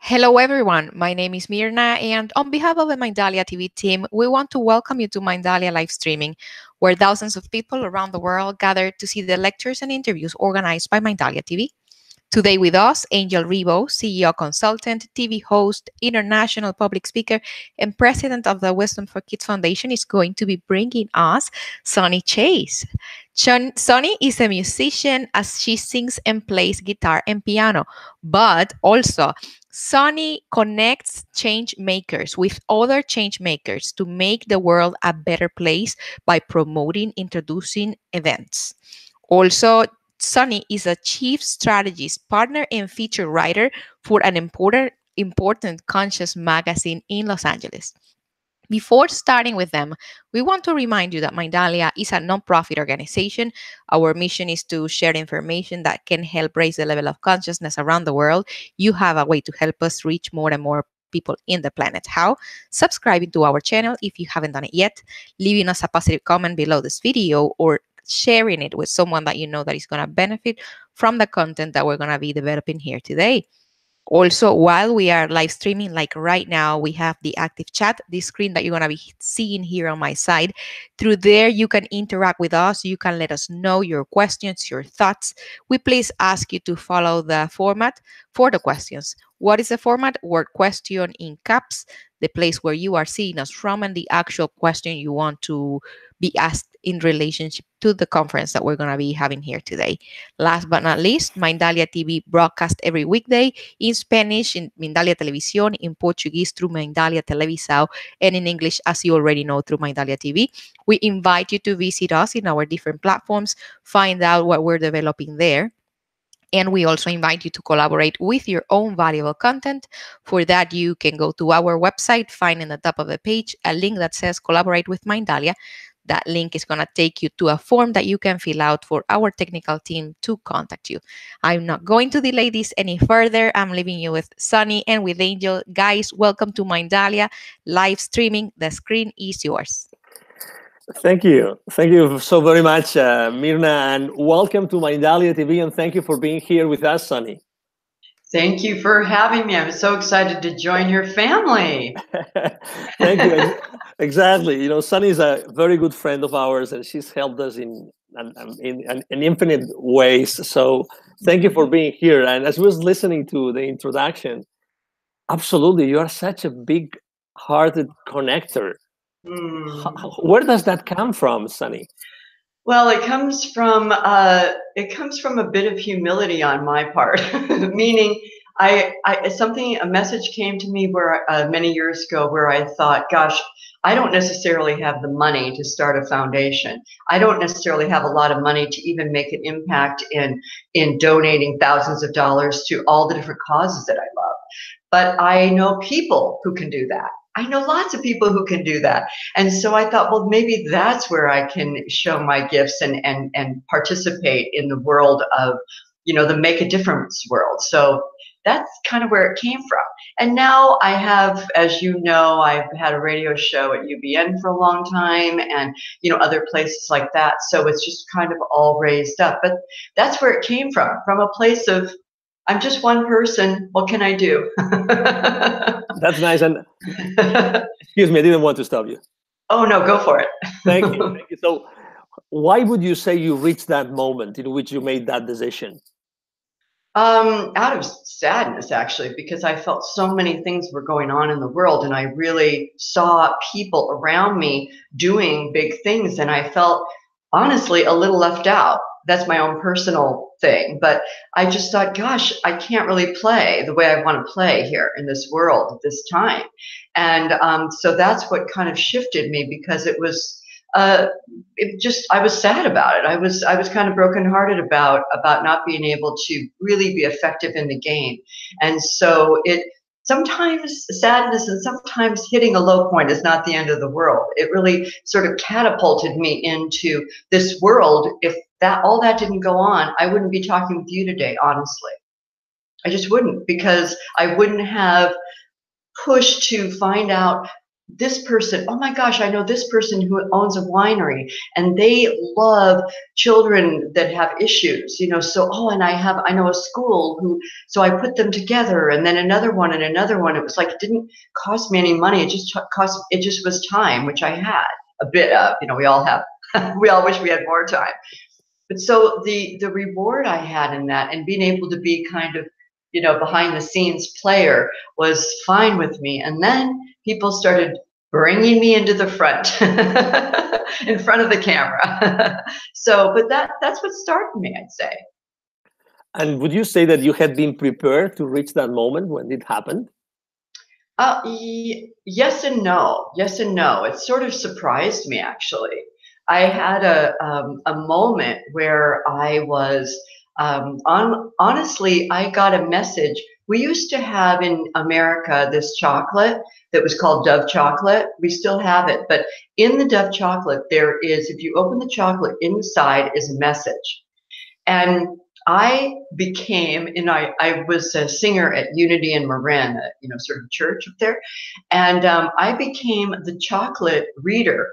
Hello, everyone. My name is Mirna, and on behalf of the Mindalia TV team, we want to welcome you to Mindalia live streaming, where thousands of people around the world gather to see the lectures and interviews organized by Mindalia TV. Today with us, Angel Rebo, CEO consultant, TV host, international public speaker, and president of the Wisdom for Kids Foundation, is going to be bringing us Sunny Chayes. Sunny is a musician as she sings and plays guitar and piano, but also Sunny connects change makers with other change makers to make the world a better place by promoting, introducing events. Also, Sunny is a chief strategist, partner, and feature writer for an important conscious magazine in Los Angeles. Before starting with them, we want to remind you that Mindalia is a nonprofit organization. Our mission is to share information that can help raise the level of consciousness around the world. You have a way to help us reach more and more people in the planet. How? Subscribing to our channel if you haven't done it yet, leaving us a positive comment below this video, or sharing it with someone that you know that is going to benefit from the content that we're going to be developing here today. Also, while we are live streaming, like right now, we have the active chat, the screen that you're going to be seeing here on my side. Through there, you can interact with us. You can let us know your questions, your thoughts. We please ask you to follow the format for the questions. What is the format? Word question in caps, the place where you are seeing us from, and the actual question you want to be asked in relationship to the conference that we're going to be having here today. Last but not least, Mindalia TV broadcast every weekday in Spanish, in Mindalia Televisión, in Portuguese through Mindalia Televisão, and in English, as you already know, through Mindalia TV. We invite you to visit us in our different platforms, find out what we're developing there. And we also invite you to collaborate with your own valuable content. For that, you can go to our website, find in the top of the page a link that says Collaborate with Mindalia. That link is going to take you to a form that you can fill out for our technical team to contact you. I'm not going to delay this any further. I'm leaving you with Sunny and with Angel. Guys, welcome to Mindalia live streaming. The screen is yours. Thank you. Thank you so very much, Mirna, and welcome to Mindalia TV, and thank you for being here with us, Sunny. Thank you for having me. I'm so excited to join your family. Thank you. Exactly. You know, Sunny is a very good friend of ours, and she's helped us in infinite ways. So thank you for being here. And as we was listening to the introduction, absolutely, you are such a big-hearted connector. Where does that come from, Sunny? Well, it comes from a bit of humility on my part, meaning a message came to me where many years ago where I thought, gosh, I don't necessarily have the money to start a foundation. I don't necessarily have a lot of money to even make an impact in donating thousands of dollars to all the different causes that I love. But I know people who can do that. I know lots of people who can do that. And so I thought, well, maybe that's where I can show my gifts and participate in the world of, the make a difference world. So that's kind of where it came from. And now I have, as you know, I've had a radio show at UBN for a long time and, other places like that. So it's just kind of all raised up. But that's where it came from a place of, I'm just one person. What can I do? That's nice. And excuse me, I didn't want to stop you. Oh, no, go for it. Thank you. Thank you. So why would you say you reached that moment in which you made that decision? Out of sadness, actually, because I felt so many things were going on in the world, and I really saw people around me doing big things, and I felt, honestly, a little left out. That's my own personal thing. But I just thought, gosh, I can't really play the way I want to play here in this world at this time. And so that's what kind of shifted me, because it was, I was sad about it. I was kind of brokenhearted about not being able to really be effective in the game. And so sometimes sadness and sometimes hitting a low point is not the end of the world. It really sort of catapulted me into this world. If all that didn't go on, I wouldn't be talking with you today, honestly. I just wouldn't, because I wouldn't have pushed to find out this person, oh my gosh, I know this person who owns a winery and they love children that have issues, so, and I know a school who, so I put them together, and then another one and another one. It was like, it didn't cost me any money. It just was time, which I had a bit of, we all have, we all wish we had more time. But so the reward I had in that, and being able to be kind of, behind the scenes player, was fine with me. And then people started bringing me into the front, in front of the camera. But that's what started me, I'd say. And would you say that you had been prepared to reach that moment when it happened? Yes and no. Yes and no. It sort of surprised me, actually. I had a moment where I was, honestly, I got a message. We used to have in America this chocolate that was called Dove chocolate. We still have it, but in the Dove chocolate, there is, if you open the chocolate, inside is a message. And I became, and I was a singer at Unity in Marin, sort of church up there. And I became the chocolate reader.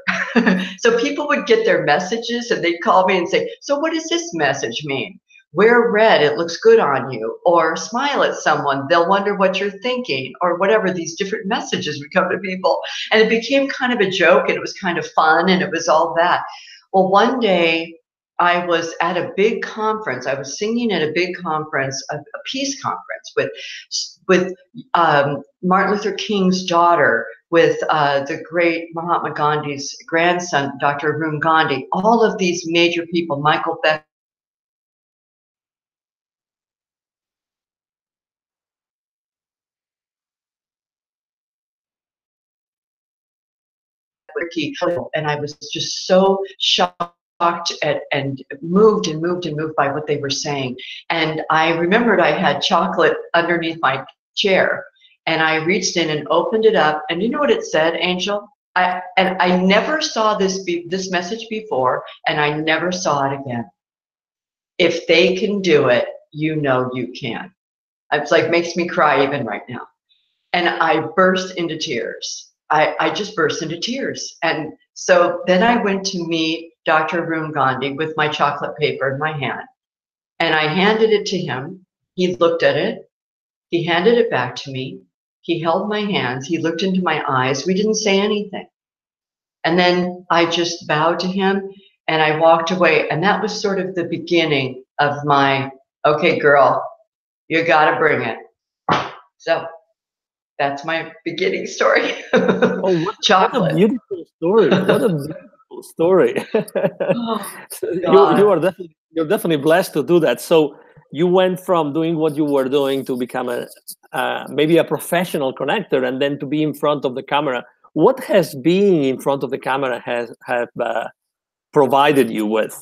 So people would get their messages and they'd call me and say, so what does this message mean? Wear red, it looks good on you. Or smile at someone, they'll wonder what you're thinking. Or whatever, these different messages would come to people. And it became kind of a joke, and it was kind of fun, and it was all that. Well, one day, I was at a big conference. I was singing at a big conference, a peace conference with Martin Luther King's daughter, with the great Mahatma Gandhi's grandson, Dr. Arun Gandhi, all of these major people, Michael Beck. And I was just so shocked and moved by what they were saying. And I remembered I had chocolate underneath my chair, and I reached in and opened it up, and you know what it said, Angel? I never saw this message before, and I never saw it again. If they can do it, you can. It's like, makes me cry even right now. And I burst into tears. I just burst into tears. And so then I went to meet Dr. Arun Gandhi with my chocolate paper in my hand. And I handed it to him. He looked at it. He handed it back to me. He held my hands. He looked into my eyes. We didn't say anything. And then I just bowed to him and I walked away. And that was sort of the beginning of my, okay, girl, you got to bring it. So that's my beginning story. Oh, chocolate. What a beautiful story. What a beautiful story. You're definitely blessed to do that. So you went from doing what you were doing to become maybe a professional connector, and then to be in front of the camera. What has being in front of the camera have provided you with?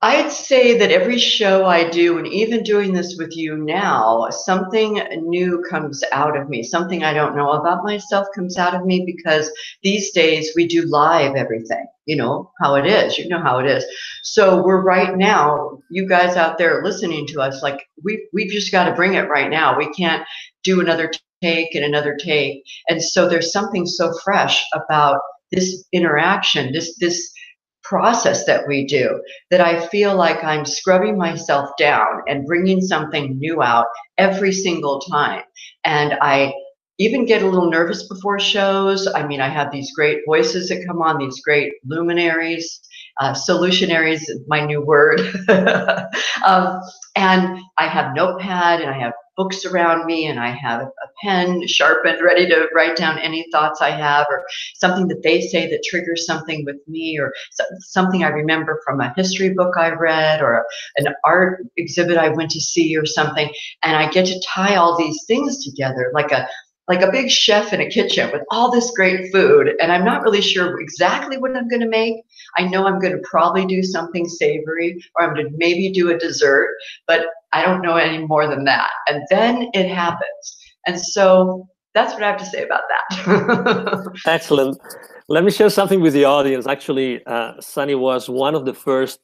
I'd say that every show I do, and even doing this with you now, something new comes out of me. Something I don't know about myself comes out of me, because these days we do live everything. You know how it is. You know how it is. So we're right now, you guys out there listening to us, like we've just got to bring it right now. We can't do another take and another take. And so there's something so fresh about this interaction, this process that we do, that I feel like I'm scrubbing myself down and bringing something new out every single time. And I even get a little nervous before shows. I mean, I have these great voices that come on, these great luminaries. Solution Airy is my new word. And I have notepad, and I have books around me, and I have a pen sharpened, ready to write down any thoughts I have, or something that they say that triggers something with me, or something I remember from a history book I read, or an art exhibit I went to see, or something. And I get to tie all these things together like a big chef in a kitchen with all this great food. And I'm not really sure exactly what I'm going to make. I know I'm going to probably do something savory, or I'm going to maybe do a dessert, but I don't know any more than that. And then it happens. And so that's what I have to say about that. Excellent. Let me share something with the audience. Actually, Sunny was one of the first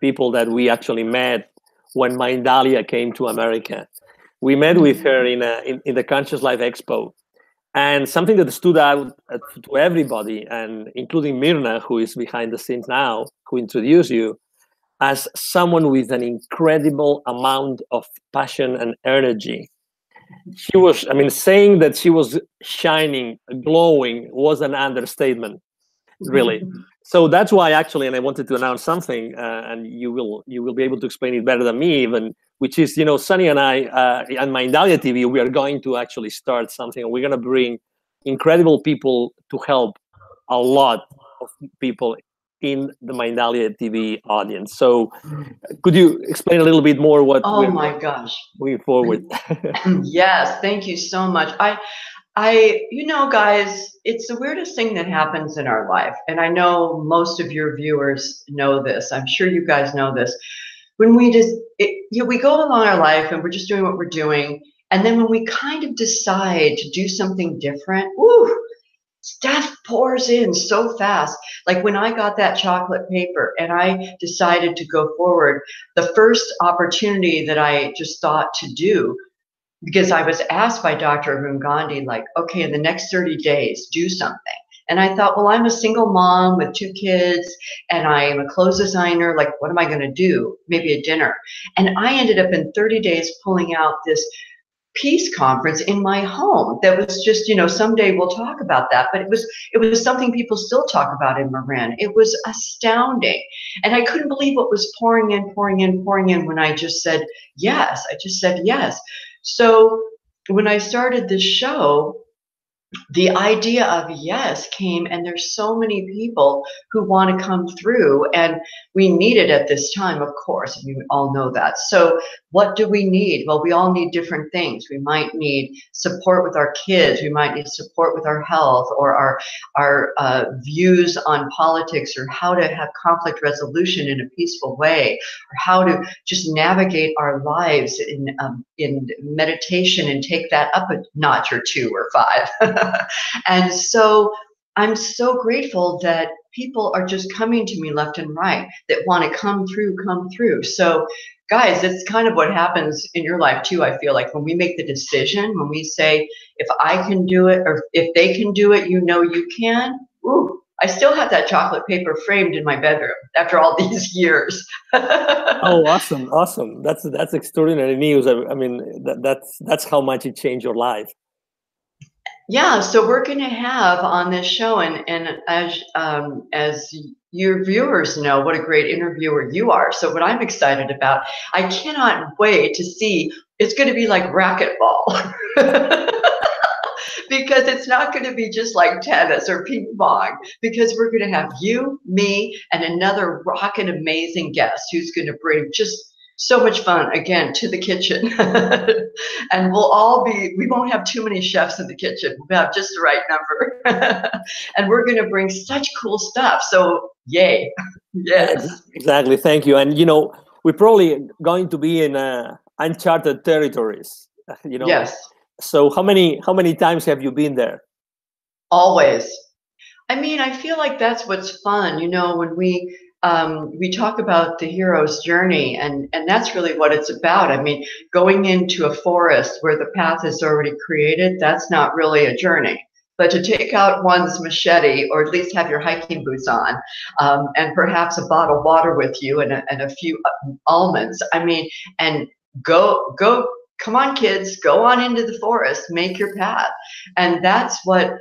people that we actually met when Mindalia came to America. We met with her in the Conscious Life Expo. And something that stood out to everybody, and including Myrna, who is behind the scenes now, who introduced you, as someone with an incredible amount of passion and energy. She was, I mean, saying that she was shining, glowing was an understatement, really. So that's why actually, and I wanted to announce something, and you will be able to explain it better than me even, which is, Sunny and I, on Mindalia TV, we are going to actually start something. We're going to bring incredible people to help a lot of people in the Mindalia TV audience. So could you explain a little bit more what Oh my gosh. Moving forward? Yes, thank you so much. Guys, it's the weirdest thing that happens in our life. And I know most of your viewers know this. I'm sure you guys know this. When we we go along our life and we're just doing what we're doing. And then when we kind of decide to do something different, woo, stuff pours in so fast. Like when I got that chocolate paper and I decided to go forward, the first opportunity that I just thought to do, because I was asked by Dr. Arun Gandhi, like, okay, in the next 30 days, do something. And I thought, well, I'm a single mom with 2 kids and I am a clothes designer. Like, what am I going to do? Maybe a dinner. And I ended up in 30 days pulling out this peace conference in my home that was just, someday we'll talk about that, but it was something people still talk about in Marin. It was astounding. And I couldn't believe what was pouring in when I just said yes. I just said yes. So when I started this show, the idea of yes came, and there's so many people who want to come through, and we need it at this time, of course. We all know that. So what do we need? Well, we all need different things. We might need support with our kids. We might need support with our health, or our views on politics, or how to have conflict resolution in a peaceful way, or how to just navigate our lives in meditation and take that up a notch or 2 or 5. And so I'm so grateful that people are just coming to me left and right that want to come through. So guys, it's kind of what happens in your life too. I feel like when we make the decision, when we say, if I can do it, or if they can do it, you can. Ooh, I still have that chocolate paper framed in my bedroom after all these years. Oh, awesome. That's extraordinary news. I mean, that's how much it changed your life. Yeah, so we're going to have on this show, and as your viewers know, what a great interviewer you are. So what I'm excited about, I cannot wait to see. It's going to be like racquetball. Because it's not going to be just like tennis or ping pong, because we're going to have you, me, and another rockin' amazing guest who's going to bring just so much fun again to the kitchen. And we won't have too many chefs in the kitchen. We'll have just the right number. And we're going to bring such cool stuff. So yay. Yes. Exactly. Thank you. And, we're probably going to be in uncharted territories, Yes. So how many times have you been there? Always. I mean, I feel like that's what's fun, when we talk about the hero's journey, and that's really what it's about. I mean, going into a forest where the path is already created, that's not really a journey. But to take out one's machete, or at least have your hiking boots on, and perhaps a bottle of water with you, and a few almonds, I mean, and go, come on, kids, go on into the forest, make your path. And that's what,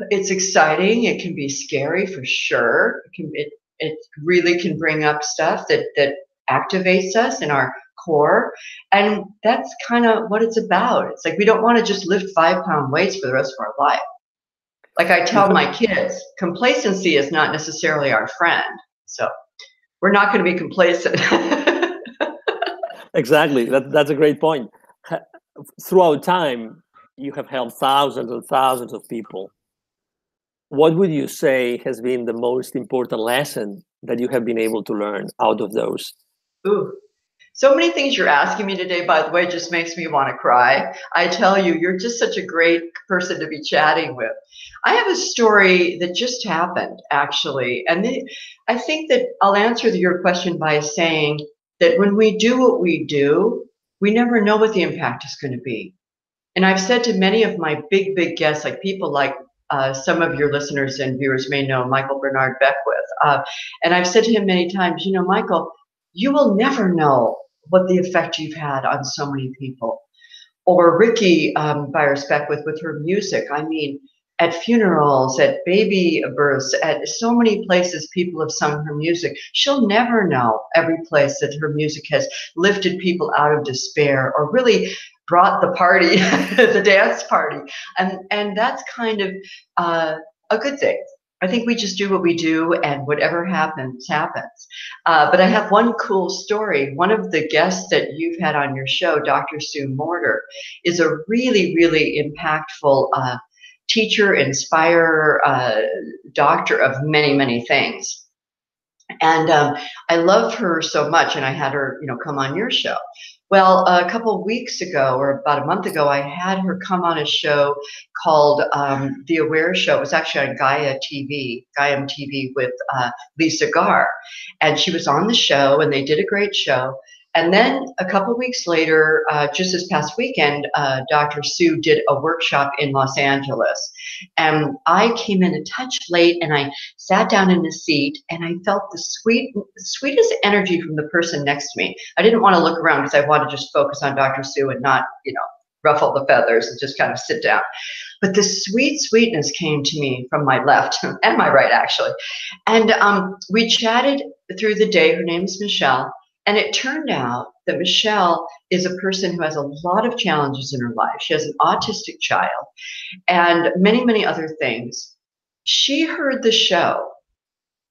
it's exciting. It can be scary for sure. It really can bring up stuff that activates us in our core. And that's kind of what it's about. It's like, we don't want to just lift 5-pound weights for the rest of our life. Like I tell my kids, complacency is not necessarily our friend. So we're not going to be complacent. Exactly. That's a great point. Throughout time, you have helped thousands and thousands of people. What would you say has been the most important lesson that you have been able to learn out of those? Ooh, so many things you're asking me today, by the way, just makes me want to cry. I tell you, you're just such a great person to be chatting with. I have a story that just happened, actually. And I think that I'll answer your question by saying that when we do what we do, we never know what the impact is going to be. And I've said to many of my big guests, like people like some of your listeners and viewers may know Michael Bernard Beckwith. And I've said to him many times, you know, Michael, you will never know what the effect you've had on so many people. Or Ricky Byers Beckwith with her music. I mean, at funerals, at baby births, at so many places people have sung her music. She'll never know every place that her music has lifted people out of despair or really brought the party, the dance party. And that's kind of a good thing. I think we just do what we do, and whatever happens, happens. But I have one cool story. One of the guests that you've had on your show, Dr. Sue Morter, is a really impactful teacher, inspirer, doctor of many things. And I love her so much, and I had her, you know, come on your show. Well, a couple of weeks ago, or about a month ago, I had her come on a show called The Aware Show. It was actually on Gaia TV with Lisa Garr. And she was on the show, and they did a great show. And then a couple of weeks later, just this past weekend, Dr. Sue did a workshop in Los Angeles. And I came in a touch late, and I sat down in the seat, and I felt the sweetest energy from the person next to me. I didn't want to look around because I wanted to just focus on Dr. Sue and not, you know, ruffle the feathers and just kind of sit down. But the sweetness came to me from my left and my right, actually. And we chatted through the day. Her name is Michelle. And it turned out that Michelle is a person who has a lot of challenges in her life. She has an autistic child and many other things. She heard the show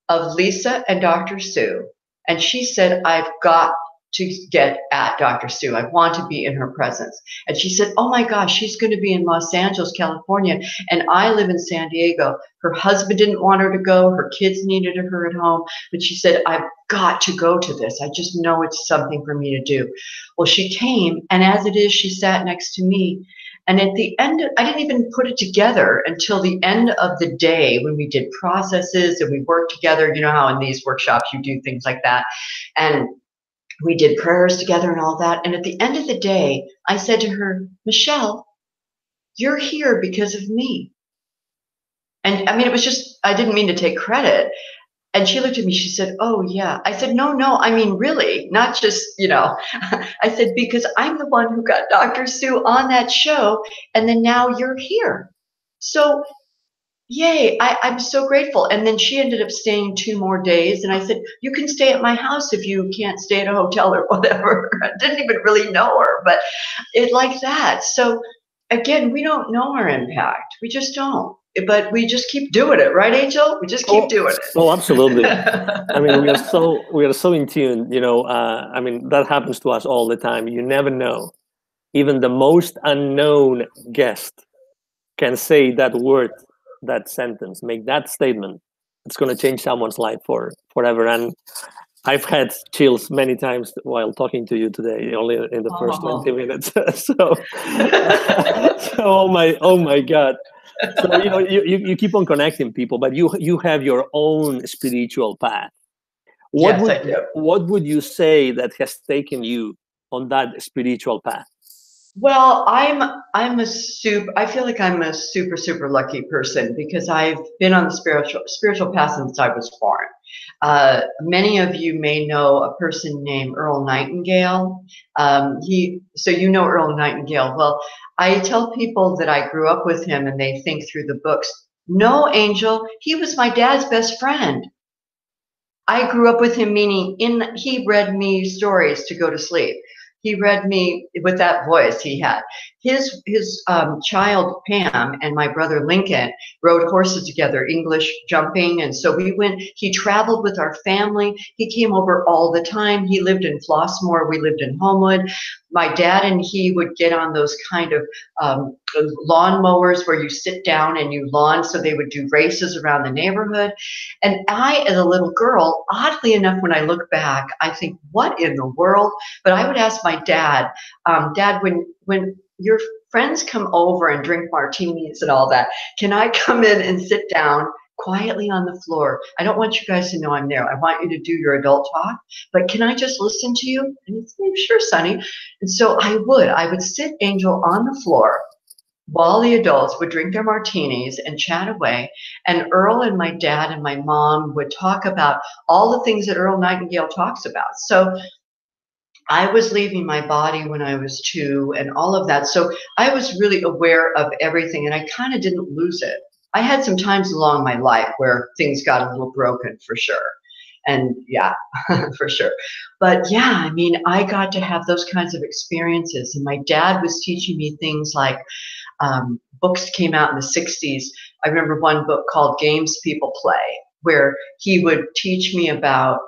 of Lisa and Dr. Sue, and she said, I've got to get at Dr. Sue. I want to be in her presence. And she said, oh my gosh, she's going to be in Los Angeles, California, and I live in San Diego. Her husband didn't want her to go. Her kids needed her at home. But she said, I've got to go to this. I just know it's something for me to do. Well, she came, and as it is, she sat next to me. And at the end, I didn't even put it together until the end of the day when we did processes and we worked together. You know how in these workshops you do things like that. And we did prayers together and all that. And at the end of the day, I said to her, Michelle, you're here because of me. And I mean, it was just, I didn't mean to take credit. And she looked at me, she said, oh yeah. I said, no, I mean, really, not just, you know. I said, because I'm the one who got Dr. Sue on that show, and then now you're here. So yay, I'm so grateful. And then she ended up staying 2 more days. And I said, you can stay at my house if you can't stay at a hotel or whatever. I didn't even really know her, but it like that. So again, we don't know our impact. We just don't. But we just keep doing it, right, Angel? We just keep doing it. Oh, absolutely. I mean, we are so in tune. You know, I mean, that happens to us all the time. You never know. Even the most unknown guest can say that word, that sentence, make that statement. It's going to change someone's life forever. And I've had chills many times while talking to you today, only in the first 20 minutes. So oh my God. So, you know, you keep on connecting people, but you have your own spiritual path. What would you say that has taken you on that spiritual path? Well, I feel like I'm a super lucky person because I've been on the spiritual path since I was born. Many of you may know a person named Earl Nightingale. So you know Earl Nightingale. Well, I tell people that I grew up with him and they think through the books. No, Angel, he was my dad's best friend. I grew up with him, meaning he read me stories to go to sleep. He read me with that voice he had. His child, Pam, and my brother, Lincoln, rode horses together, English jumping. And so he traveled with our family. He came over all the time. He lived in Flossmoor. We lived in Homewood. My dad and he would get on those kind of lawn mowers where you sit down and you lawn. So they would do races around the neighborhood. And I, as a little girl, oddly enough, when I look back, I think, what in the world? But I would ask my dad, Dad, when your friends come over and drink martinis and all that, can I come in and sit down quietly on the floor. I don't want you guys to know I'm there. I want you to do your adult talk, but can I just listen to you? And he'd say, sure, Sunny. And so I would sit Angel on the floor while the adults would drink their martinis and chat away. And Earl and my dad and my mom would talk about all the things that Earl Nightingale talks about. So I was leaving my body when I was 2 and all of that. So I was really aware of everything, and I kind of didn't lose it. I had some times along my life where things got a little broken, for sure. And yeah, for sure. But yeah, I mean, I got to have those kinds of experiences. And my dad was teaching me things like books came out in the 60s. I remember one book called Games People Play, where he would teach me about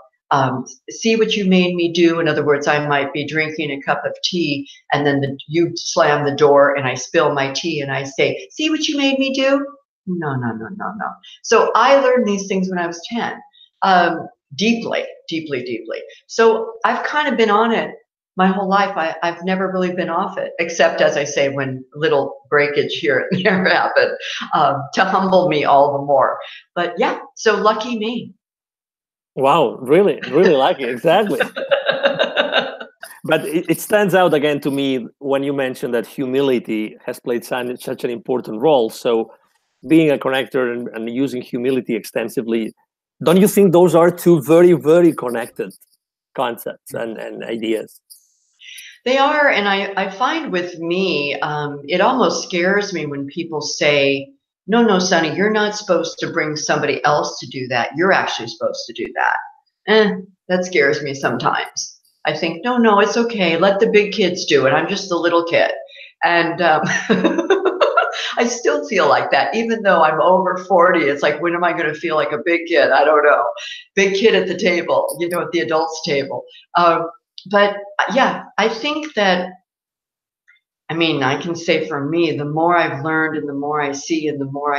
see what you made me do. In other words, I might be drinking a cup of tea, and then you slam the door and I spill my tea and I say, see what you made me do? No, no, no, no, no. So I learned these things when I was 10, deeply, deeply, deeply. So I've kind of been on it my whole life. I've never really been off it, except, as I say, when little breakage here and there happened to humble me all the more. But yeah, so lucky me. Wow, really, really lucky, exactly. But it stands out again to me when you mentioned that humility has played such an important role. So being a connector and using humility extensively, don't you think those are two very, very connected concepts and ideas? They are, and I find with me, it almost scares me when people say, no, no, Sunny, you're not supposed to bring somebody else to do that. You're actually supposed to do that. That scares me sometimes. I think, no, no, it's okay. Let the big kids do it. I'm just a little kid. And I still feel like that, even though I'm over 40. It's like, when am I going to feel like a big kid? I don't know. Big kid at the table, you know, at the adults table. But yeah, I think that, I mean, I can say for me, the more I've learned and the more I see and the more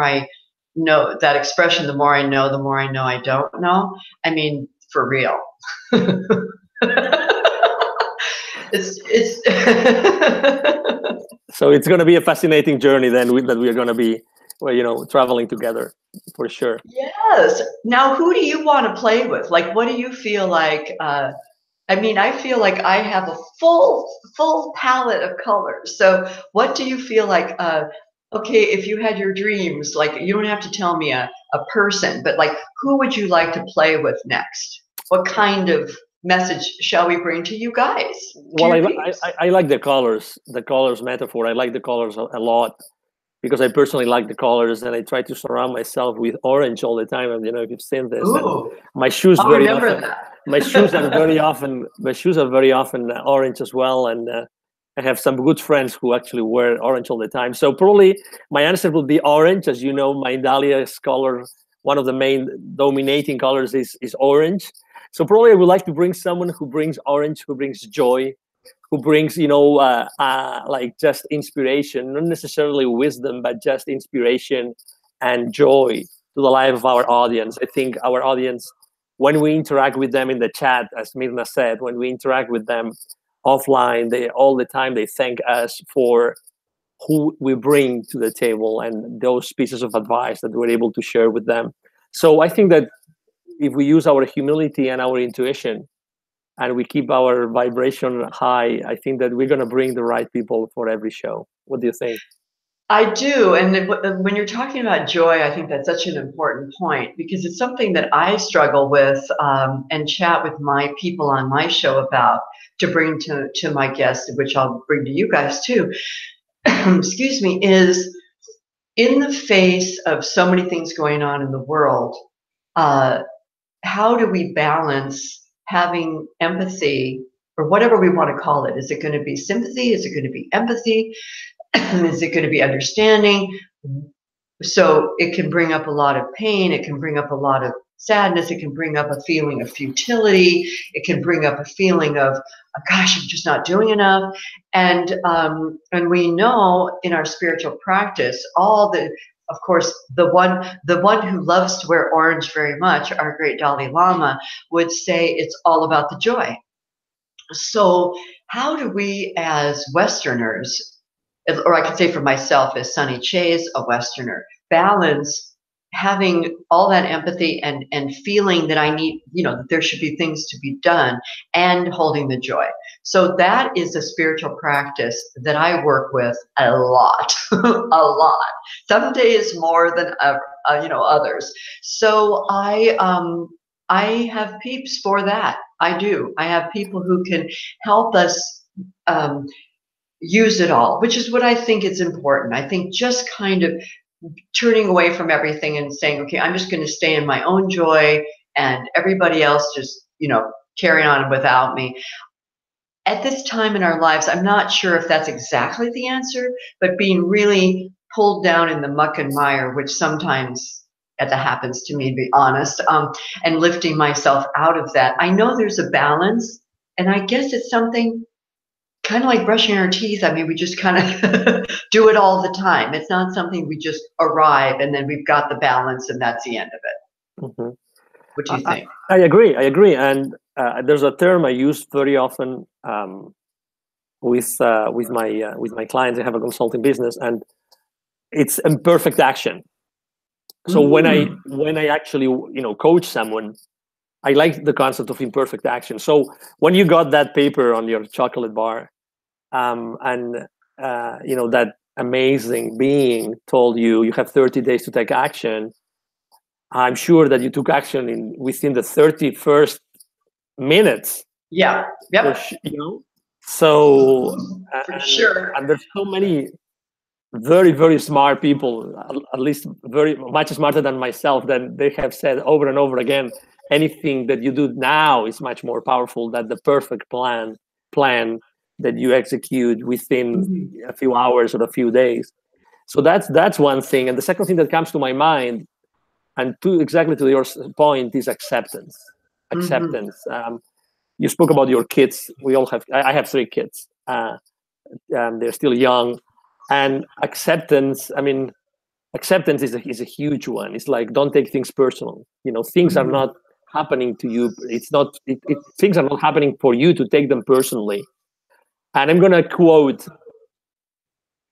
I know that expression, the more I know I don't know. I mean, for real. it's So it's going to be a fascinating journey then that we are going to be, well, you know, traveling together for sure. Yes. Now, who do you want to play with? Like, what do you feel like? I mean, I feel like I have a full palette of colors. So what do you feel like, okay, if you had your dreams, like, you don't have to tell me a person, but like, who would you like to play with next? What kind of message shall we bring to you guys? Well, I like the colors metaphor. I like the colors a lot because I personally like the colors, and I try to surround myself with orange all the time. And you know, if you've seen this, Ooh, my shoes I'll very remember often. that. My shoes are very often orange as well, and I have some good friends who actually wear orange all the time. So probably my answer would be orange. As you know, Mindalia's color, one of the main dominating colors is orange. So probably I would like to bring someone who brings orange, who brings joy, who brings, you know, like just inspiration, not necessarily wisdom, but just inspiration and joy to the life of our audience. I think our audience, when we interact with them in the chat, as Mirna said, when we interact with them offline, they all the time they thank us for who we bring to the table and those pieces of advice that we're able to share with them. So I think that if we use our humility and our intuition and we keep our vibration high, I think that we're going to bring the right people for every show. What do you think? I do. And when you're talking about joy, I think that's such an important point because it's something that I struggle with and chat with my people on my show about to bring to my guests, which I'll bring to you guys too. Excuse me, is in the face of so many things going on in the world, how do we balance having empathy or whatever we want to call it? Is it going to be sympathy? Is it going to be empathy? Is it going to be understanding? So it can bring up a lot of pain. It can bring up a lot of sadness. It can bring up a feeling of futility. It can bring up a feeling of, gosh, I'm just not doing enough. And we know in our spiritual practice, of course, the one who loves to wear orange very much, our great Dalai Lama, would say it's all about the joy. So how do we as Westerners, or I could say for myself as Sunny Chayes, a Westerner, balance having all that empathy and feeling that I need, that there should be things to be done, and holding the joy. So that is a spiritual practice that I work with a lot, a lot. Some days more than others. So I have peeps for that. I do. I have people who can help us use it all, which is what I think is important. I think just kind of turning away from everything and saying, okay, I'm just going to stay in my own joy, and everybody else just, carry on without me. At this time in our lives, I'm not sure if that's exactly the answer, but being really pulled down in the muck and mire, which sometimes that happens to me, to be honest, and lifting myself out of that. I know there's a balance, and I guess it's something kind of like brushing our teeth. I mean, we just kind of do it all the time. It's not something we just arrive and then we've got the balance and that's the end of it. Mm-hmm. What do you think? I agree. And there's a term I use very often with my clients. I have a consulting business, and it's imperfect action. So when I actually coach someone, I like the concept of imperfect action. So when you got that paper on your chocolate bar, and that amazing being told you have 30 days to take action, I'm sure that you took action within the 31st minutes. Yeah. Yep. So for sure. And there's so many very, very smart people, at least very much smarter than myself, that they have said over and over again, anything that you do now is much more powerful than the perfect plan that you execute within a few hours or a few days. So that's one thing. And the second thing that comes to my mind, and exactly to your point, is acceptance. Acceptance. You spoke about your kids. I have 3 kids, and they're still young. And acceptance, acceptance is a huge one. It's like, don't take things personal. Things are not happening to you. Things are not happening for you to take them personally. And I'm going to quote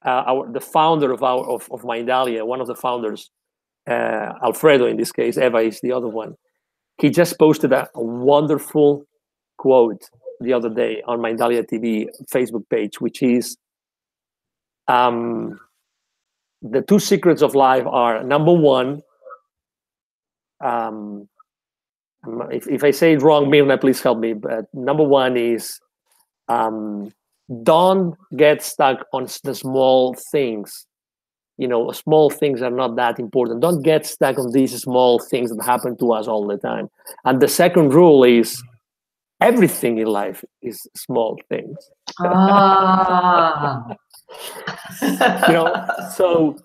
the founder of Mindalia, one of the founders, Alfredo in this case. Eva is the other one. He just posted a wonderful quote the other day on Mindalia TV Facebook page, which is, the 2 secrets of life are, number 1, if I say it wrong, Mirna, please help me. But number 1 is, don't get stuck on the small things. Small things are not that important. Don't get stuck on these small things that happen to us all the time. And the second rule is, everything in life is small things. So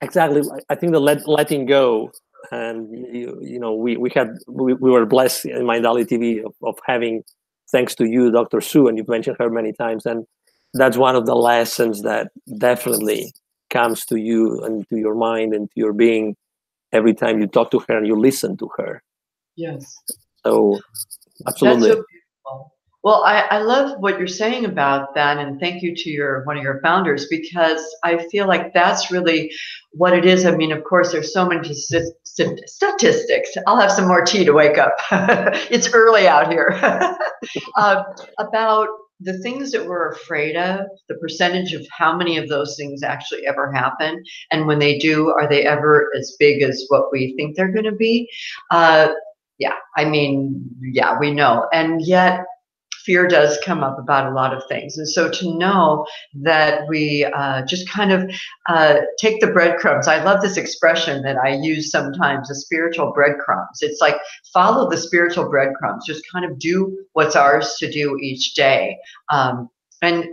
exactly, I think the letting go, and we were blessed in Mindalia TV of having, thanks to you, Dr. Sue, and you've mentioned her many times, and that's one of the lessons that definitely comes to you and to your mind and to your being every time you talk to her and you listen to her. Yes. So absolutely. That's so beautiful. Well, I love what you're saying about that, and thank you to one of your founders, because I feel like that's really what it is. I mean, of course, there's so many statistics. I'll have some more tea to wake up. It's early out here. About the things that we're afraid of, the percentage of how many of those things actually ever happen, and when they do, are they ever as big as what we think they're going to be? We know, and yet fear does come up about a lot of things. And so to know that we just kind of take the breadcrumbs. I love this expression that I use sometimes, the spiritual breadcrumbs. It's like, follow the spiritual breadcrumbs. Just kind of do what's ours to do each day. And,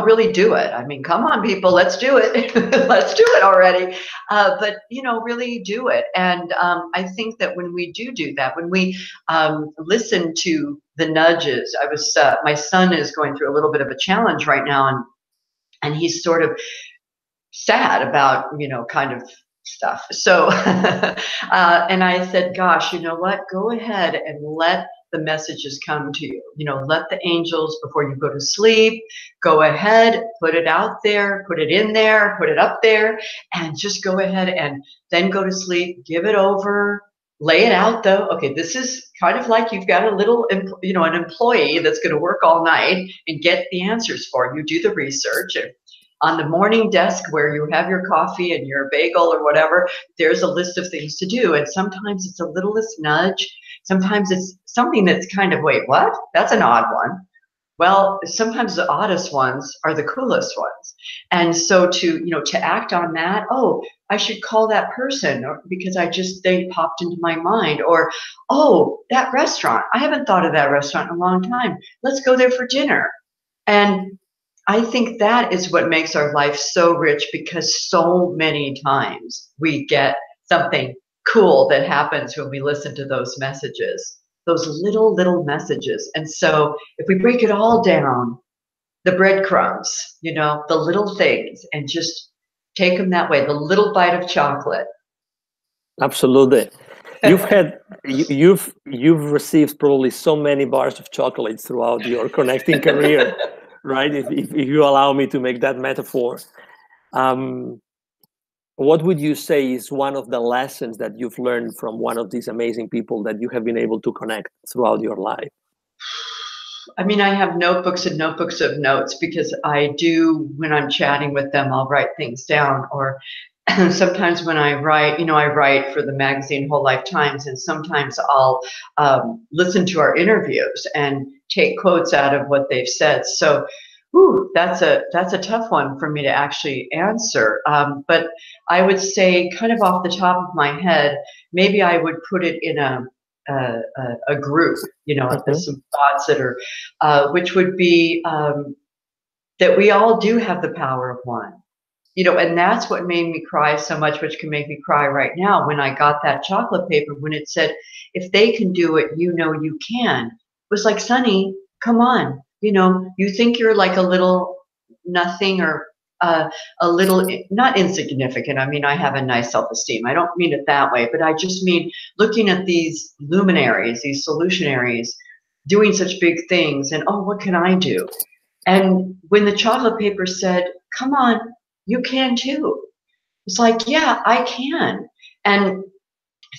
really do it. I mean, come on, people, let's do it. Let's do it already. But, really do it. And I think that when we do that, when we listen to the nudges, my son is going through a little bit of a challenge right now, and he's sort of sad about, kind of stuff. So, and I said, gosh, you know what, go ahead and let the messages come to you. You know, let the angels, before you go to sleep, go ahead, put it out there, put it in there, put it up there, and just go ahead and then go to sleep, give it over, lay it out though. Okay, this is kind of like you've got a little, you know, an employee that's going to work all night and get the answers for you, do the research. And on the morning desk where you have your coffee and your bagel or whatever, there's a list of things to do. And sometimes it's a littlest nudge. Sometimes it's something that's kind of, wait, what? That's an odd one. Well, sometimes the oddest ones are the coolest ones. And so to act on that, oh, I should call that person, or because they popped into my mind, or, oh, that restaurant, I haven't thought of that restaurant in a long time. Let's go there for dinner. And I think that is what makes our life so rich, because so many times we get something cool that happens when we listen to those messages, those little messages. And so if we break it all down, the breadcrumbs, you know, the little things, and just take them that way, the little bite of chocolate. Absolutely. You've received probably so many bars of chocolates throughout your connecting career, right? If you allow me to make that metaphor. What would you say is one of the lessons that you've learned from one of these amazing people that you have been able to connect throughout your life? I mean, I have notebooks and notebooks of notes, because I do, when I'm chatting with them, I'll write things down. Or sometimes when I write, you know, I write for the magazine Whole Life Times, and sometimes I'll listen to our interviews and take quotes out of what they've said. So, that's a tough one for me to actually answer. But I would say, kind of off the top of my head, maybe I would put it in a group, you know, some thoughts that are, which would be that we all do have the power of one, you know, and that's what made me cry so much, which can make me cry right now, when I got that chocolate paper, when it said, if they can do it, you know, you can. It was like, Sunny, come on, you know, you think you're like a little nothing, or a little, not insignificant. I mean, I have a nice self-esteem. I don't mean it that way, but I just mean looking at these luminaries, these solutionaries, doing such big things, and, oh, what can I do? And when the chocolate paper said, come on, you can too. It's like, yeah, I can. And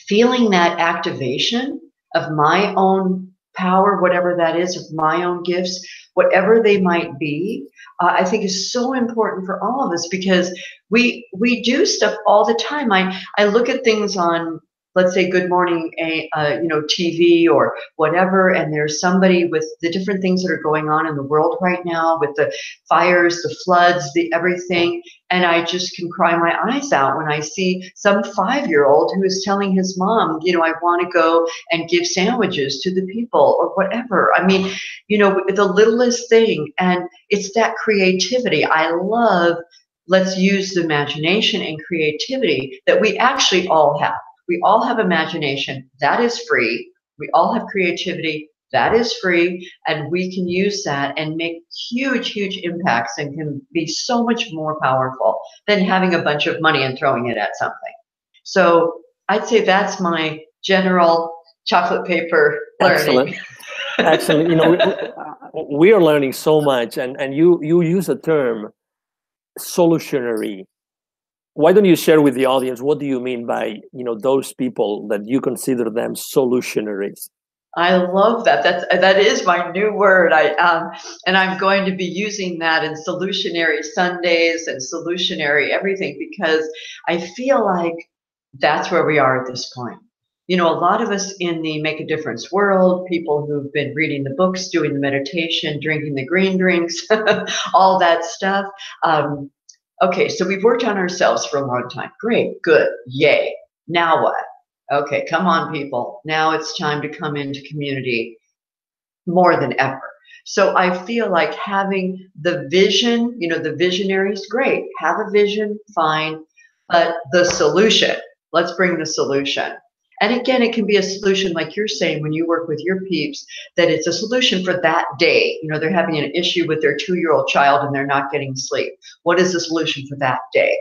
feeling that activation of my own power, whatever that is, of my own gifts, whatever they might be, I think is so important for all of us, because we do stuff all the time. I look at things on, let's say, Good Morning, TV or whatever, and there's somebody with the different things that are going on in the world right now, with the fires, the floods, the everything, and I just can cry my eyes out when I see some 5-year-old who is telling his mom, you know, I want to go and give sandwiches to the people, or whatever. I mean, you know, the littlest thing, and it's that creativity. I love, let's use the imagination and creativity that we actually all have. We all have imagination, that is free. We all have creativity, that is free. And we can use that and make huge, huge impacts, and can be so much more powerful than having a bunch of money and throwing it at something. So I'd say that's my general chocolate paper learning. Excellent. You know, we are learning so much, and you use a term, Solution Airy. Why don't you share with the audience, what do you mean by, you know, those people that you consider them solutionaries? I love that. That is my new word. And I'm going to be using that in Solutionary Sundays and Solutionary everything, because I feel like that's where we are at this point. You know, a lot of us in the Make a Difference world, people who've been reading the books, doing the meditation, drinking the green drinks, all that stuff. Okay, so we've worked on ourselves for a long time. Great, good, yay. Now what? Okay, come on, people. Now it's time to come into community more than ever. So I feel like having the vision, you know, the visionaries, great. Have a vision, fine. But the solution, let's bring the solution. And again, it can be a solution, like you're saying, when you work with your peeps, that it's a solution for that day. You know, they're having an issue with their 2-year-old child and they're not getting sleep. What is the solution for that day?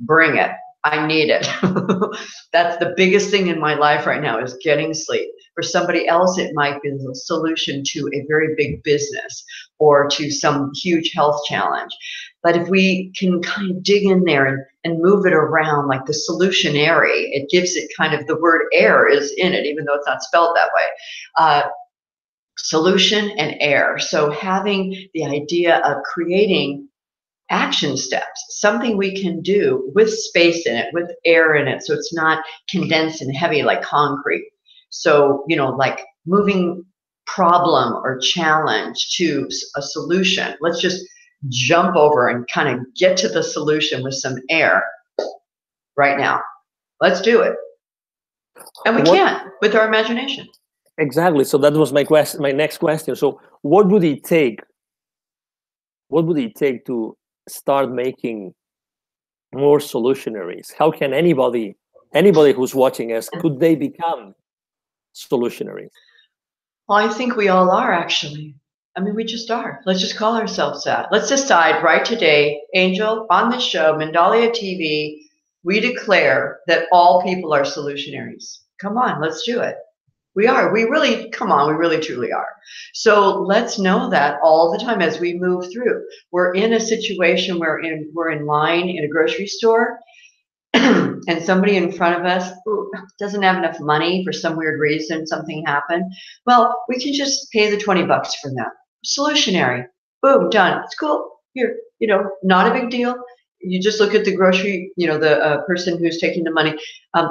Bring it. I need it. That's the biggest thing in my life right now is getting sleep. For somebody else, it might be the solution to a very big business or to some huge health challenge. But if we can kind of dig in there and move it around like the Solution Airy, it gives it kind of, the word air is in it, even though it's not spelled that way. Solution and air. So having the idea of creating action steps, something we can do with space in it, with air in it, so it's not condensed and heavy like concrete. So, like moving problem or challenge to a solution. Let's just jump over and kind of get to the solution with some air right now. Let's do it. And we can with our imagination. Exactly. So that was my next question. So what would it take? What would it take to start making more solutionaries? How can anybody who's watching us, could they become solutionaries? Well, I think we all are, actually. I mean, we just are. Let's just call ourselves that. Let's decide right today, Angel, on this show, Mindalia TV, we declare that all people are solutionaries. Come on, let's do it. We are. We really, come on, we really truly are. So let's know that all the time as we move through. We're in a situation where we're in line in a grocery store and somebody in front of us doesn't have enough money for some weird reason, something happened. Well, we can just pay the $20 for them. Solutionary. Boom, done. It's cool. Here, not a big deal. You just look at the grocery, the person who's taking the money.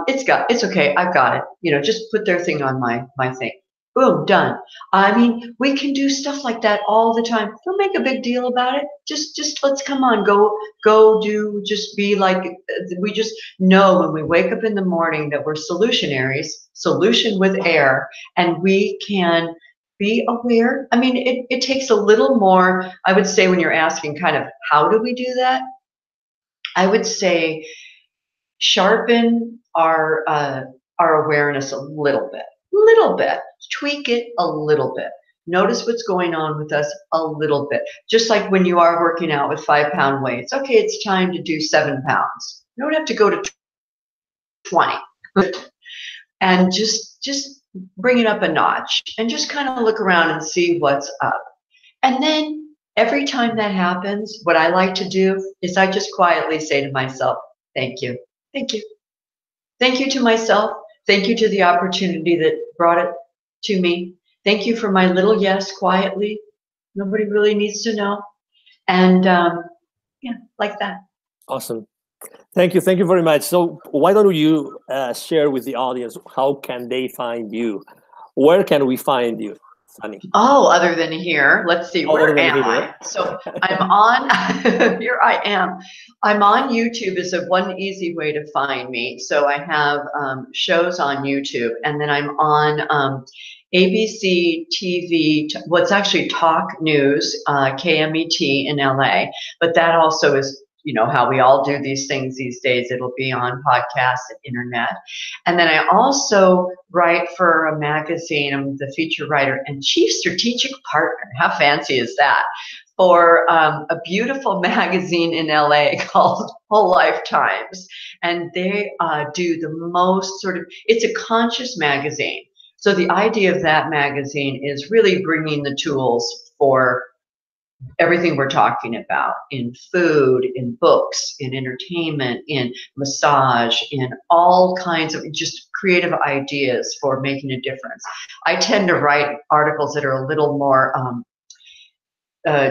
It's okay. I've got it. Just put their thing on my thing. Boom, done. I mean, we can do stuff like that all the time. Don't make a big deal about it. Just let's come on, go do, just be like, we just know when we wake up in the morning that we're solutionaries, solution with air, and we can be aware. I mean, it takes a little more, I would say, when you're asking kind of, how do we do that? I would say sharpen our awareness a little bit, tweak it a little bit. Notice what's going on with us a little bit. Just like when you are working out with 5-pound weights. Okay, it's time to do 7 pounds. You don't have to go to 20. And just bring it up a notch and just kind of look around and see what's up. And then every time that happens, what I like to do is I just quietly say to myself, thank you. Thank you. Thank you to myself. Thank you to the opportunity that brought it to me. Thank you for my little yes quietly. Nobody really needs to know. And like that. Awesome. Thank you. Thank you very much. So why don't you share with the audience, how can they find you? Where can we find you, Sunny? Oh, other than here, let's see, where am I? So I'm on, here I am. I'm on YouTube is one easy way to find me. So I have shows on YouTube, and then I'm on ABC TV, what's actually Talk News, KMET in LA, but that also is, how we all do these things these days. It'll be on podcasts and internet. And then I also write for a magazine. I'm the feature writer and chief strategic partner. How fancy is that? For a beautiful magazine in LA called Whole Life Times. And they do the most it's a conscious magazine. So the idea of that magazine is really bringing the tools for everything we're talking about in food, in books, in entertainment, in massage, in all kinds of just creative ideas for making a difference. I tend to write articles that are a little more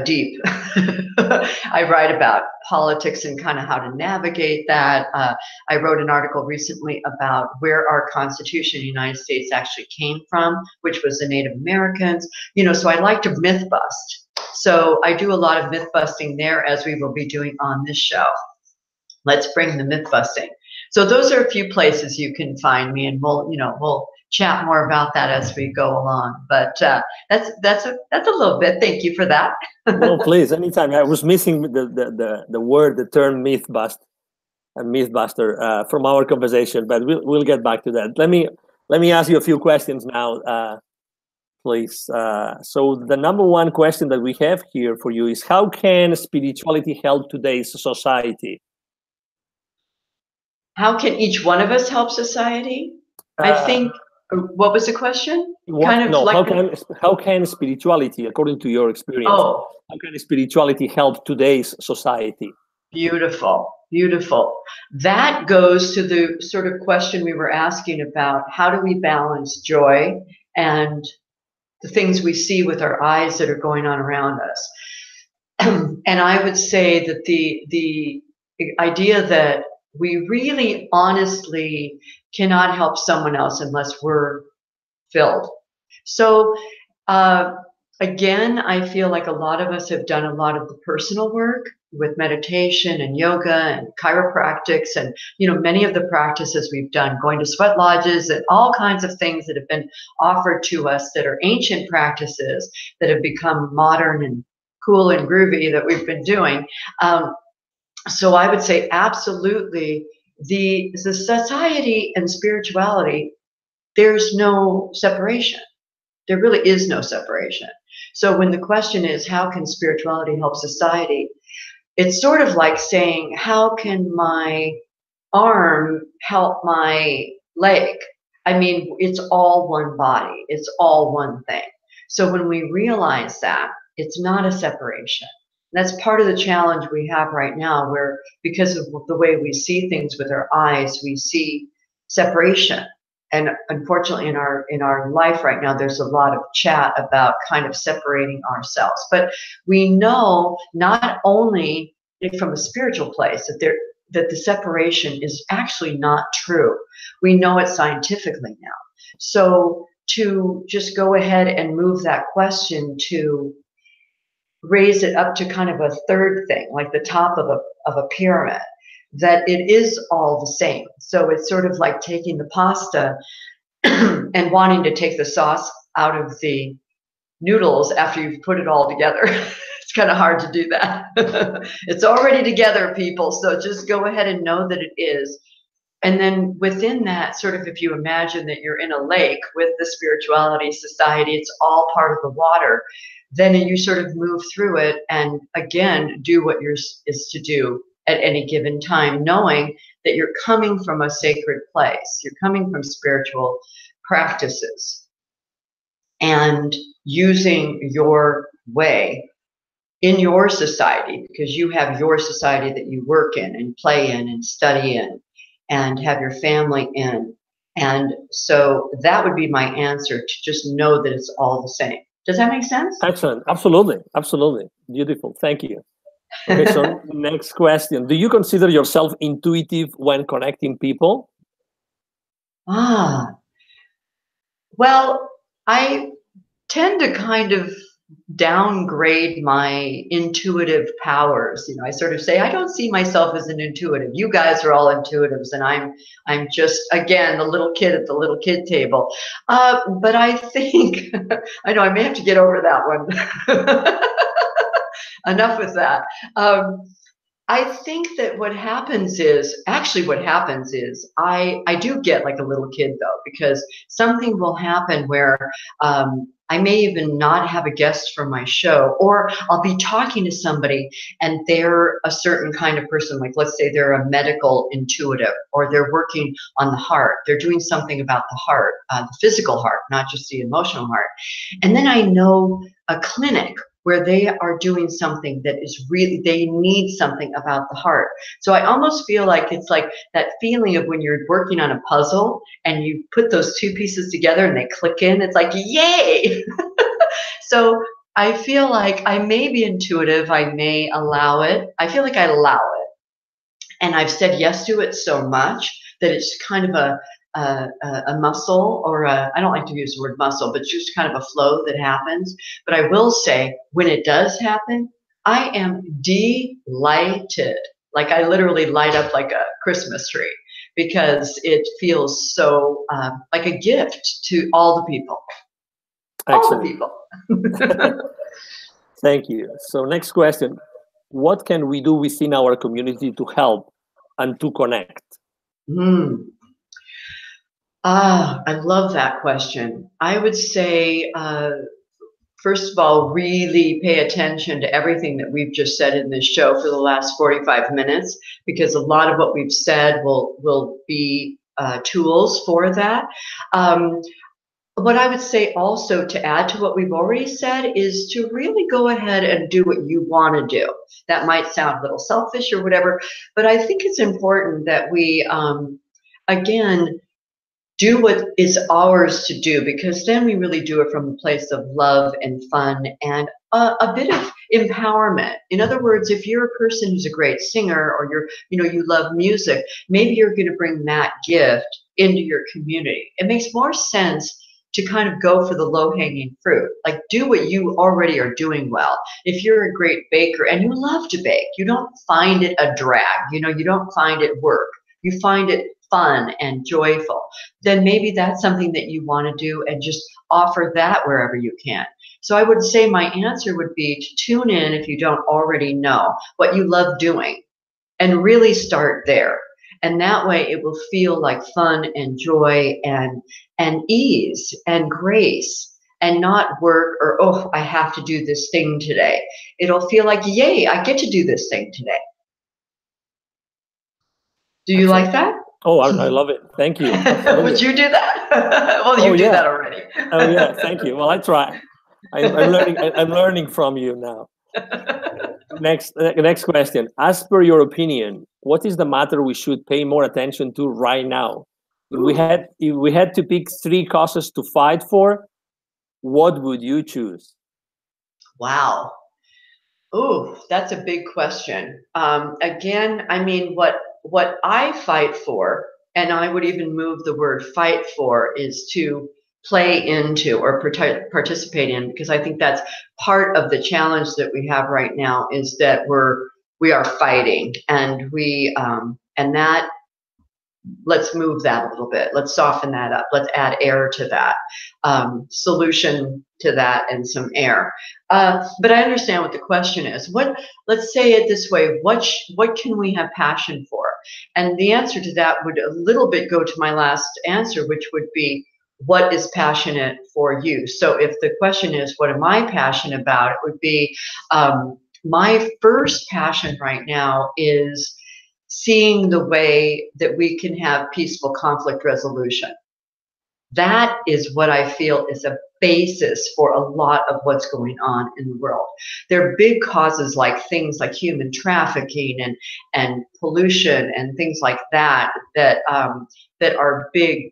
deep. I write about politics and kind of how to navigate that. I wrote an article recently about where our Constitution in the United States actually came from, which was the Native Americans. So I like to myth bust. So I do a lot of myth busting there, as we will be doing on this show. Let's bring the myth busting. So those are a few places you can find me, and we'll chat more about that as we go along. But that's a little bit. Thank you for that. No, please, anytime. I was missing the term myth bust and mythbuster from our conversation, but we'll get back to that. Let me ask you a few questions now, please. So the number one question that we have here for you is, how can spirituality help today's society? How can each one of us help society? I think, what was the question? How can spirituality, according to your experience, oh, how can spirituality help today's society? beautiful, beautiful. That goes to the sort of question we were asking about how do we balance joy and the things we see with our eyes that are going on around us. And I would say that the idea that we really honestly cannot help someone else unless we're filled. So again, I feel like a lot of us have done a lot of the personal work with meditation and yoga and chiropractics and, you know, many of the practices we've done, going to sweat lodges and all kinds of things that have been offered to us that are ancient practices that have become modern and cool and groovy that we've been doing. So I would say absolutely the society and spirituality, there's no separation. There really is no separation. So when the question is, how can spirituality help society? It's sort of like saying, how can my arm help my leg? I mean, it's all one body. It's all one thing. So when we realize that, it's not a separation. That's part of the challenge we have right now, where because of the way we see things with our eyes, we see separation. And unfortunately, in our life right now, there's a lot of chat about kind of separating ourselves. But we know not only from a spiritual place that the separation is actually not true. We know it scientifically now. So to just go ahead and move that question to raise it up to kind of a third thing, like the top of a pyramid, that it is all the same. So it's sort of like taking the pasta and wanting to take the sauce out of the noodles after you've put it all together. It's kind of hard to do that. It's already together, people. So just go ahead and know that it is. And then within that, sort of, if you imagine that you're in a lake with the spirituality society, it's all part of the water. Then you sort of move through it and again, do what yours is to do at any given time, knowing that you're coming from a sacred place. You're coming from spiritual practices and using your way in your society, because you have your society that you work in and play in and study in and have your family in. And so that would be my answer, to just know that it's all the same. Does that make sense? Excellent. Absolutely. Absolutely. Beautiful. Thank you. Okay, so next question. Do you consider yourself intuitive when connecting people? Well, I tend to kind of downgrade my intuitive powers. You know, I sort of say, I don't see myself as an intuitive. You guys are all intuitives, and I'm just, again, the little kid at the little kid table. But I think, I know I may have to get over that one. Enough with that. I think that what happens is I do get like a little kid though, because something will happen where I may even not have a guest from my show, or I'll be talking to somebody and they're a certain kind of person, like let's say they're a medical intuitive, or they're working on the heart. They're doing something about the heart, the physical heart, not just the emotional heart. And then I know a clinic where they are doing something that is really, they need something about the heart. So I almost feel like it's like that feeling of when you're working on a puzzle and you put those two pieces together and they click in, it's like, yay! So I feel like I may be intuitive, I may allow it. I feel like I allow it. And I've said yes to it so much that it's kind of a muscle, or I don't like to use the word muscle, but just kind of a flow that happens. But I will say, when it does happen, I am delighted. Like I literally light up like a Christmas tree, because it feels so like a gift to all the people. Excellent. All the people. Thank you. So next question. What can we do within our community to help and to connect? I love that question. I would say first of all, really pay attention to everything that we've just said in this show for the last 45 minutes, because a lot of what we've said will be tools for that. What I would say also, to add to what we've already said, is to really go ahead and do what you want to do. That might sound a little selfish or whatever, but I think it's important that we, again, do what is ours to do, because then we really do it from a place of love and fun and a bit of empowerment. In other words, if you're a person who's a great singer, or you love music, maybe you're going to bring that gift into your community. It makes more sense to kind of go for the low-hanging fruit. Like, do what you already are doing well. If you're a great baker and you love to bake, you don't find it a drag, you don't find it work, you find it fun and joyful, then maybe that's something that you want to do, and just offer that wherever you can. So I would say my answer would be to tune in, if you don't already know, what you love doing, and really start there. And that way it will feel like fun and joy and ease and grace, and not work or, oh, I have to do this thing today. It'll feel like, yay, I get to do this thing today. Do you like that? Oh, I love it. Thank you. Would you do that? Well, you do that already. Oh yeah, thank you. Well, I try. I'm learning from you now. Next question. As per your opinion, what is the matter we should pay more attention to right now? If we had to pick 3 causes to fight for, what would you choose? Wow. Ooh, that's a big question. Again, I mean, what I fight for, and I would even move the word fight for, is to play into or participate in, because I think that's part of the challenge that we have right now, is that we are fighting, and that, let's move that a little bit. Let's soften that up. Let's add air to that, solution to that, and some air. But I understand what the question is. Let's say it this way. What can we have passion for? And the answer to that would a little bit go to my last answer, which would be, what is passionate for you? So if the question is, what am I passionate about? It would be, my first passion right now is seeing the way that we can have peaceful conflict resolution. That is what I feel is a basis for a lot of what's going on in the world. There are big causes, like things like human trafficking and pollution and things like that are big.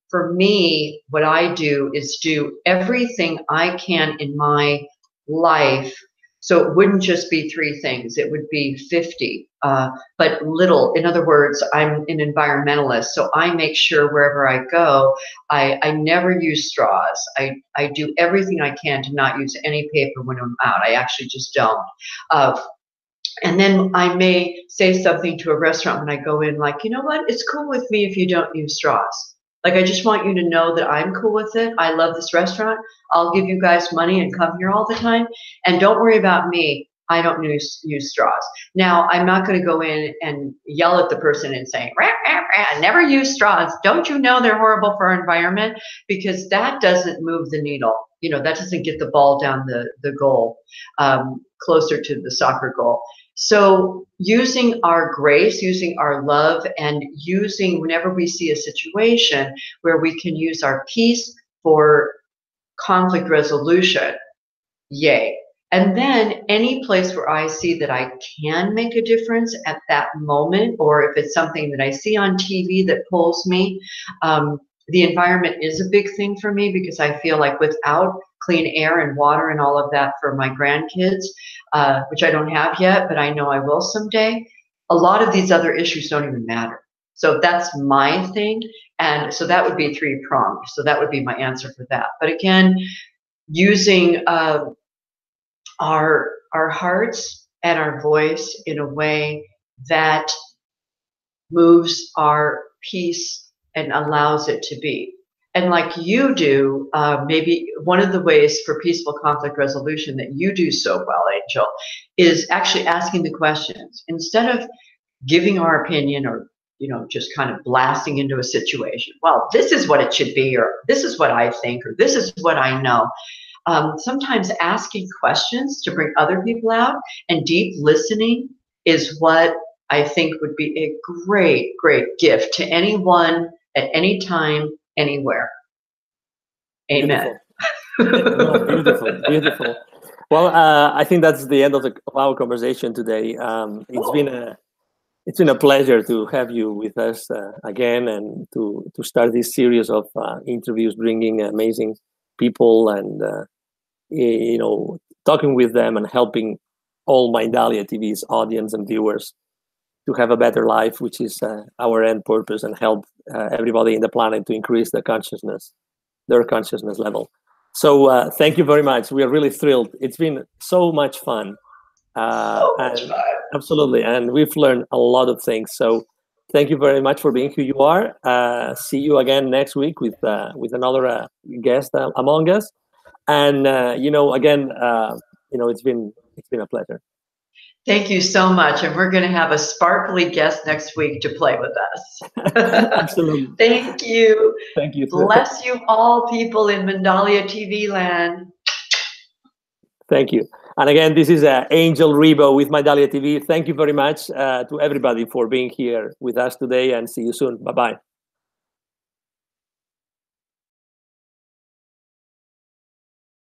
For me, what I do is do everything I can in my life. So it wouldn't just be 3 things, it would be 50, but little. In other words, I'm an environmentalist, so I make sure wherever I go, I never use straws. I do everything I can to not use any paper when I'm out. I actually just don't. And then I may say something to a restaurant when I go in, like, you know what, it's cool with me if you don't use straws. Like, I just want you to know that I'm cool with it. I love this restaurant. I'll give you guys money and come here all the time. And don't worry about me. I don't use straws. Now, I'm not going to go in and yell at the person and say, rah, rah, rah, never use straws. Don't you know they're horrible for our environment? Because that doesn't move the needle. That doesn't get the ball down the goal, closer to the soccer goal. So using our grace, using our love, and using, whenever we see a situation where we can use our peace for conflict resolution, yay. And then any place where I see that I can make a difference at that moment, or if it's something that I see on TV that pulls me, the environment is a big thing for me, because I feel like without clean air and water and all of that for my grandkids, which I don't have yet, but I know I will someday, a lot of these other issues don't even matter. So that's my thing. And so that would be 3-pronged. So that would be my answer for that. But again, using our hearts and our voice in a way that moves our peace and allows it to be. And like you do, maybe one of the ways for peaceful conflict resolution that you do so well, Angel, is actually asking the questions. Instead of giving our opinion, or just kind of blasting into a situation, well, this is what it should be, or this is what I think, or this is what I know. sometimes asking questions to bring other people out and deep listening is what I think would be a great, great gift to anyone at any time, anywhere. Amen. Beautiful. No, beautiful, beautiful. Well, I think that's the end of our conversation today. It's been a pleasure to have you with us again, and to start this series of interviews, bringing amazing people and talking with them and helping all Mindalia TV's audience and viewers to have a better life, which is our end purpose, and help everybody in the planet to increase their consciousness level. So thank you very much. We are really thrilled. It's been so much fun. So much fun. Absolutely. And we've learned a lot of things. So thank you very much for being who you are. See you again next week with another guest among us. And, again, it's been a pleasure. Thank you so much. And we're going to have a sparkly guest next week to play with us. Absolutely. Thank you. Thank you. Bless you all, people in Mindalia TV land. Thank you. And again, this is Angel Rebo with Mindalia TV. Thank you very much to everybody for being here with us today, and see you soon. Bye-bye.